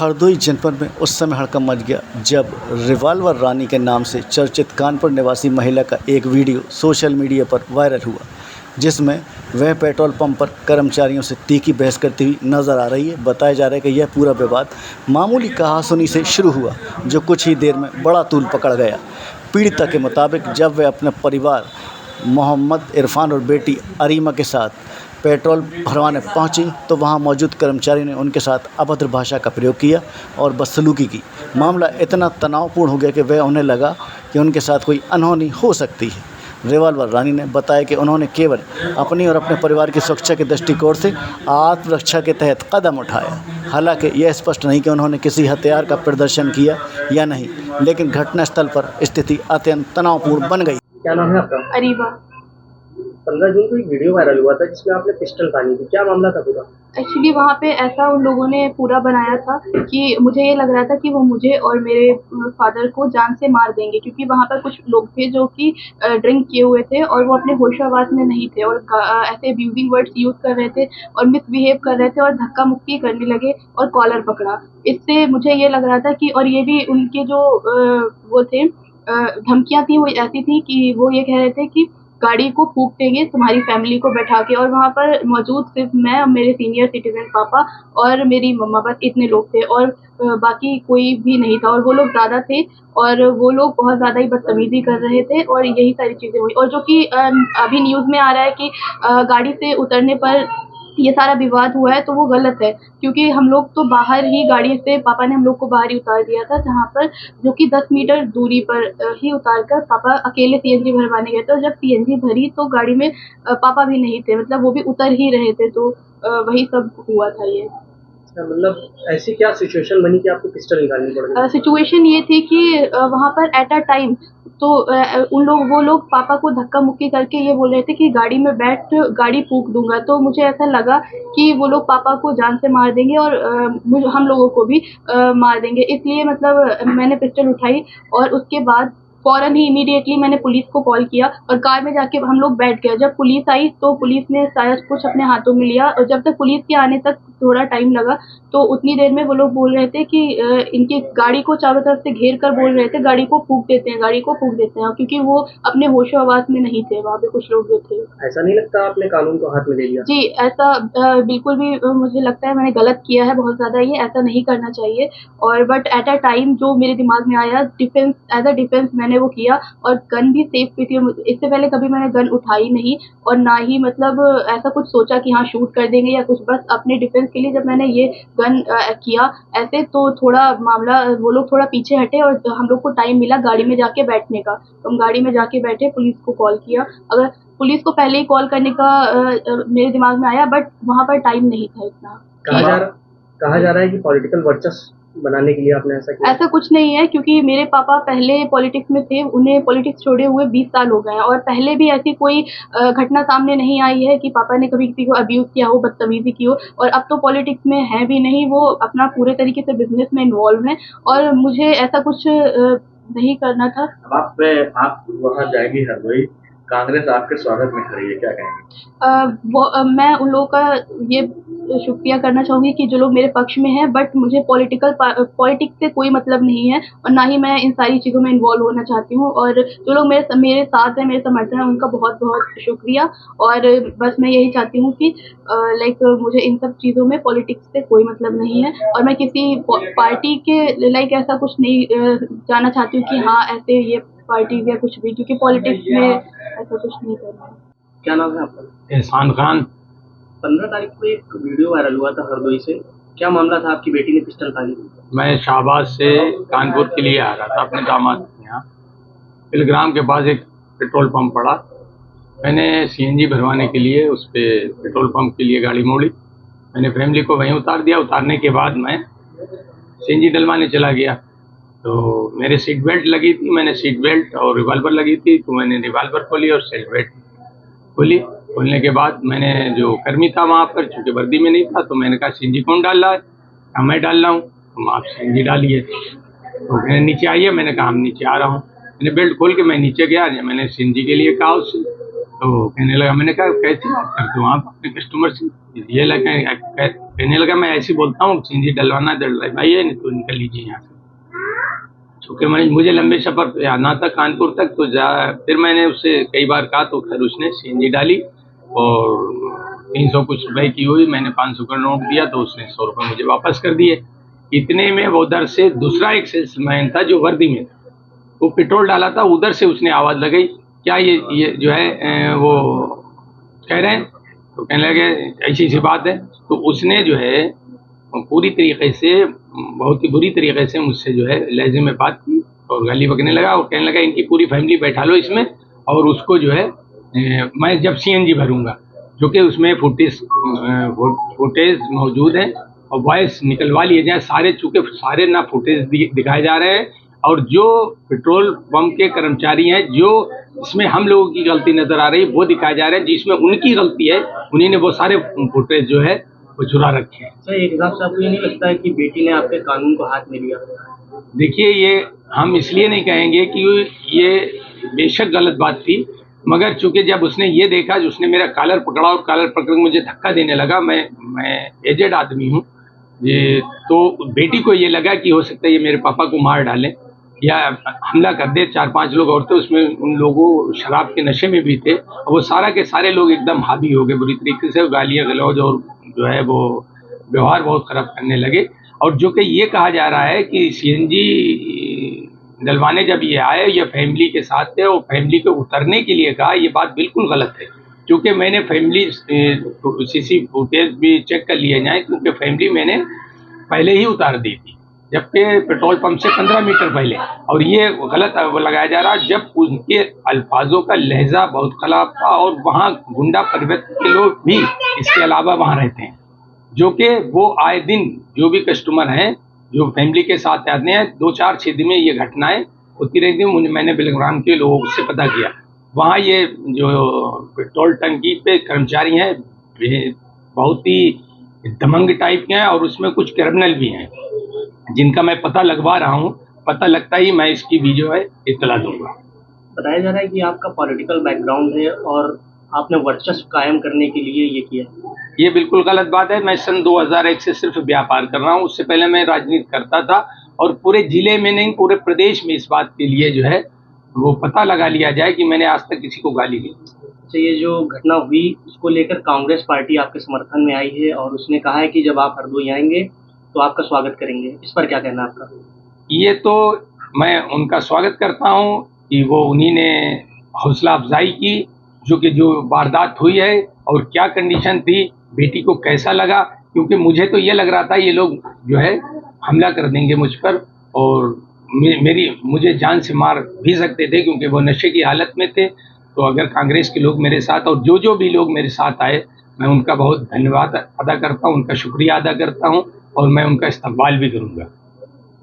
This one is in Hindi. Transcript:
हरदोई जनपद में उस समय हड़कंप मच गया जब रिवाल्वर रानी के नाम से चर्चित कानपुर निवासी महिला का एक वीडियो सोशल मीडिया पर वायरल हुआ, जिसमें वह पेट्रोल पंप पर कर्मचारियों से तीखी बहस करती हुई नजर आ रही है। बताया जा रहा है कि यह पूरा विवाद मामूली कहासुनी से शुरू हुआ, जो कुछ ही देर में बड़ा तूल पकड़ गया। पीड़िता के मुताबिक जब वह अपने परिवार मोहम्मद इरफान और बेटी अरीमा के साथ पेट्रोल भरवाने पहुंची तो वहां मौजूद कर्मचारी ने उनके साथ अभद्र भाषा का प्रयोग किया और बदसलूकी की। मामला इतना तनावपूर्ण हो गया कि वह उन्हें लगा कि उनके साथ कोई अनहोनी हो सकती है। रिवाल्वर रानी ने बताया कि उन्होंने केवल अपनी और अपने परिवार की सुरक्षा के दृष्टिकोण से आत्मरक्षा के तहत कदम उठाया। हालांकि यह स्पष्ट नहीं कि उन्होंने किसी हथियार का प्रदर्शन किया या नहीं, लेकिन घटनास्थल पर स्थिति अत्यंत तनावपूर्ण बन गई। क्या नाम है आपका? अरीबा। 15 जून को एक वीडियो वायरल हुआ था जिसमें आपने पिस्टल तानी थी, क्या मामला था पूरा? एक्चुअली वहाँ पे ऐसा उन लोगों ने पूरा बनाया था कि मुझे ये लग रहा था कि वो मुझे और मेरे फादर को जान से मार देंगे, क्योंकि वहाँ पर कुछ लोग थे जो कि ड्रिंक किए हुए थे और वो अपने होशावास में नहीं थे और ऐसे अब्यूजिंग वर्ड्स यूज़ कर रहे थे और मिसबिहेव कर रहे थे और धक्का मुक्की करने लगे और कॉलर पकड़ा। इससे मुझे ये लग रहा था कि और ये भी उनके जो वो थे धमकियाँ थी वो ऐसी थी कि वो ये कह रहे थे कि गाड़ी को फूंक देंगे तुम्हारी फैमिली को बैठा के, और वहाँ पर मौजूद सिर्फ मैं और मेरे सीनियर सिटीजन पापा और मेरी मम्मा, बस इतने लोग थे और बाकी कोई भी नहीं था। और वो लोग ज़्यादा थे और वो लोग बहुत ज़्यादा ही बदतमीजी कर रहे थे और यही सारी चीज़ें हुई। और जो कि अभी न्यूज़ में आ रहा है कि गाड़ी से उतरने पर ये सारा विवाद हुआ है, तो वो गलत है, क्योंकि हम लोग तो बाहर ही गाड़ी से पापा ने हम लोग को बाहर ही उतार दिया था, जहाँ पर जो कि 10 मीटर दूरी पर ही उतार कर पापा अकेले सीएनजी भरवाने गए थे। और जब सीएनजी भरी तो गाड़ी में पापा भी नहीं थे, मतलब वो भी उतर ही रहे थे, तो वही सब हुआ था ये। मतलब ऐसी क्या सिचुएशन बनी कि आपको पिस्टल निकालनी पड़ गई? सिचुएशन ये थी कि वहाँ पर एट अ टाइम तो वो लोग पापा को धक्का मुक्की करके ये बोल रहे थे कि गाड़ी में बैठ गाड़ी फूंक दूंगा। तो मुझे ऐसा लगा कि वो लोग पापा को जान से मार देंगे और हम लोगों को भी मार देंगे, इसलिए मतलब मैंने पिस्टल उठाई और उसके बाद फ़ौरन ही इमीडिएटली मैंने पुलिस को कॉल किया और कार में जाके हम लोग बैठ गए। जब पुलिस आई तो पुलिस ने सारा कुछ अपने हाथों में लिया और जब तक पुलिस के आने तक थोड़ा टाइम लगा, तो उतनी देर में वो लोग बोल रहे थे कि इनकी गाड़ी को चारों तरफ से घेर कर बोल रहे थे गाड़ी को फूंक देते हैं, गाड़ी को फूंक देते हैं, क्योंकि वो अपने होशो-हवास में नहीं थे, वहाँ पे कुछ लोग जो थे। ऐसा नहीं लगता आपने कानून को हाथ में ले लिया? जी, ऐसा बिल्कुल भी मुझे लगता है मैंने गलत किया है बहुत ज़्यादा, ये ऐसा नहीं करना चाहिए। और बट एट अ टाइम जो मेरे दिमाग में आया, डिफेंस एज़ अ डिफेंस मैंने वो किया और गन भी सेफ भी थी। इससे पहले कभी मैंने गन उठाई नहीं और ना ही मतलब ऐसा कुछ सोचा कि हाँ शूट कर देंगे या कुछ, बस अपने डिफेंस के लिए जब मैंने ये गन किया ऐसे, तो थोड़ा मामला वो लोग थोड़ा पीछे हटे और हम लोग को टाइम मिला गाड़ी में जाके बैठने का, तो हम गाड़ी में जाके बैठे, पुलिस को कॉल किया। अगर पुलिस को पहले ही कॉल करने का मेरे दिमाग में आया, बट वहाँ पर टाइम नहीं था इतना। कहा जा रहा है कि पॉलिटिकल वर्चस्व बनाने के लिए आपने ऐसा किया? ऐसा कुछ नहीं है, क्योंकि मेरे पापा पहले पॉलिटिक्स में थे, उन्हें पॉलिटिक्स छोड़े हुए 20 साल हो गए हैं और पहले भी ऐसी कोई घटना सामने नहीं आई है कि पापा ने कभी किसी को अब्यूज़ किया हो, बदतमीज़ी की हो। और अब तो पॉलिटिक्स में हैं भी नहीं, वो अपना पूरे तरीके से बिज़नेस में इन्वॉल्व हैं और मुझे ऐसा कुछ नहीं करना था। अब आप वहाँ जाएंगी हरदोई, कांग्रेस आपके स्वागत में खड़ी है, क्या कहेंगे? मैं उन लोगों का ये शुक्रिया करना चाहूँगी कि जो लोग मेरे पक्ष में हैं, बट मुझे पॉलिटिक्स से कोई मतलब नहीं है और ना ही मैं इन सारी चीज़ों में इन्वॉल्व होना चाहती हूँ। और जो लोग मेरे साथ हैं, मेरे समर्थन हैं, उनका बहुत-बहुत शुक्रिया। और बस मैं यही चाहती हूँ कि मुझे इन सब चीज़ों में पॉलिटिक्स से कोई मतलब नहीं है और मैं किसी पार्टी के ऐसा कुछ नहीं जाना चाहती हूँ कि हाँ ऐसे ये पार्टी या कुछ भी, क्योंकि पॉलिटिक्स में ऐसा कुछ नहीं करना है। क्या नाम है आपका? एहसान खान। 15 तारीख को एक वीडियो वायरल हुआ था हरदोई से, क्या मामला था? आपकी बेटी ने पिस्टल तानी थी। मैं शाहबाद से कानपुर के लिए आ रहा था अपने दामाद के यहाँ। पिलग्राम के पास एक पेट्रोल पंप पड़ा, मैंने सीएनजी भरवाने के लिए उस पर पेट्रोल पंप के लिए गाड़ी मोड़ी, मैंने फैमिली को वहीं उतार दिया। उतारने के बाद मैं सीएनजी डलवाने चला गया, तो मेरे सीट बेल्ट लगी थी, मैंने सीट बेल्ट और रिवाल्वर लगी थी, तो मैंने रिवाल्वर खोली और सीट बेल्ट खोली। खोलने के बाद मैंने जो कर्मी था वहाँ पर, चूँकि वर्दी में नहीं था, तो मैंने कहा सीएनजी कौन डाल रहा है? कहा मैं डाल रहा हूँ। तो आप सीएनजी डालिए। तो मैंने नीचे आइए, मैंने कहा हम नीचे आ रहा हूँ। मैंने बेल्ट खोल के मैं नीचे गया, मैंने सीएनजी के लिए कहा उससे, तो कहने लगा, मैंने कहा कैसे बात करते हो आप अपने कस्टमर से? ये लगा कहने लगा मैं ऐसे बोलता हूँ, सीएनजी डलवाना डलवाई है, नहीं तो निकल लीजिए यहाँ से। चूँकि मुझे लंबे सफर पे आना था कानपुर तक, तो फिर मैंने उससे कई बार कहा, तो खैर उसने सीएनजी डाली और 300 कुछ रुपए की हुई। मैंने 500 का नोट दिया तो उसने 100 रुपये मुझे वापस कर दिए। इतने में वो उधर से दूसरा एक सेल्समैन था जो वर्दी में था, वो पेट्रोल डाला था, उधर से उसने आवाज़ लगाई, क्या ये जो है वो कह रहे हैं, तो कहने लगे ऐसी सी बात है। तो उसने जो है पूरी तरीके से, बहुत ही बुरी तरीके से मुझसे जो है लहजे में बात की और गाली बकने लगा और कहने लगा इनकी पूरी फैमिली बैठा लो इसमें, और उसको जो है मैं जब सीएनजी भरूंगा, जो कि उसमें फुटेज मौजूद है और वॉइस निकलवा लिए जाए सारे, चूँकि सारे ना फुटेज दिखाए जा रहे हैं और जो पेट्रोल पंप के कर्मचारी हैं, जो इसमें हम लोगों की गलती नज़र आ रही है वो दिखाया जा रहा है, जिसमें उनकी गलती है, उन्हीं ने वो सारे फुटेज जो है वो चुरा रखे हैं। सर एक हिसाब से आपको ये नहीं लगता है कि बेटी ने आपके कानून को हाथ में लिया? देखिए, ये हम इसलिए नहीं कहेंगे कि ये बेशक गलत बात थी, मगर चूंकि जब उसने ये देखा, जो उसने मेरा कॉलर पकड़ा और कॉलर पकड़ के मुझे धक्का देने लगा, मैं एजेड आदमी हूँ ये, तो बेटी को ये लगा कि हो सकता है ये मेरे पापा को मार डालें या हमला कर दे। 4-5 लोग और थे उसमें, उन लोगों शराब के नशे में भी थे और वो सारा के सारे लोग एकदम हावी हो गए बुरी तरीके से, गालियाँ गलौज और जो है वो व्यवहार बहुत ख़राब करने लगे। और जो कि ये कहा जा रहा है कि सीएनजी डलवाने जब ये आए, ये फैमिली के साथ थे और फैमिली को उतरने के लिए कहा, ये बात बिल्कुल गलत है। क्योंकि मैंने फैमिली सीसी फुटेज भी चेक कर लिए जाए, क्योंकि फैमिली मैंने पहले ही उतार दी थी, जबकि पेट्रोल पंप से 15 मीटर पहले। और ये गलत लगाया जा रहा, जब उनके अल्फाजों का लहजा बहुत खराब था और वहाँ गुंडा परिवर्तन के लोग भी इसके अलावा वहाँ रहते हैं, जो कि वो आए दिन जो भी कस्टमर हैं जो फैमिली के साथ आते हैं, 2-4 क्षेत्र में ये घटनाएं होती रहती हैं। मैंने बिलग्राम के लोगों से पता किया, वहाँ ये जो पेट्रोल टंकी पे कर्मचारी हैं बहुत ही दमंग टाइप के हैं और उसमें कुछ क्रिमिनल भी हैं, जिनका मैं पता लगवा रहा हूँ। पता लगता ही मैं इसकी भी जो है इत्तला दूंगा। बताया जा रहा है कि आपका पॉलिटिकल बैकग्राउंड है और आपने वर्चस्व कायम करने के लिए ये किया। ये बिल्कुल गलत बात है। मैं सन 2001 से सिर्फ व्यापार कर रहा हूँ, उससे पहले मैं राजनीति करता था और पूरे जिले में नहीं पूरे प्रदेश में इस बात के लिए जो है वो पता लगा लिया जाए कि मैंने आज तक किसी को गाली दी। अच्छा, ये जो घटना हुई उसको लेकर कांग्रेस पार्टी आपके समर्थन में आई है और उसने कहा है कि जब आप हरदोई आएंगे तो आपका स्वागत करेंगे, इस पर क्या कहना आपका? ये तो मैं उनका स्वागत करता हूँ कि वो उन्हीं ने हौसला अफजाई की, जो वारदात हुई है और क्या कंडीशन थी, बेटी को कैसा लगा, क्योंकि मुझे तो ये लग रहा था ये लोग जो है हमला कर देंगे मुझ पर और मुझे जान से मार भी सकते थे, क्योंकि वो नशे की हालत में थे। तो अगर कांग्रेस के लोग मेरे साथ और जो भी लोग मेरे साथ आए, मैं उनका बहुत धन्यवाद अदा करता हूँ, उनका शुक्रिया अदा करता हूँ और मैं उनका इस्तकबाल भी करूँगा।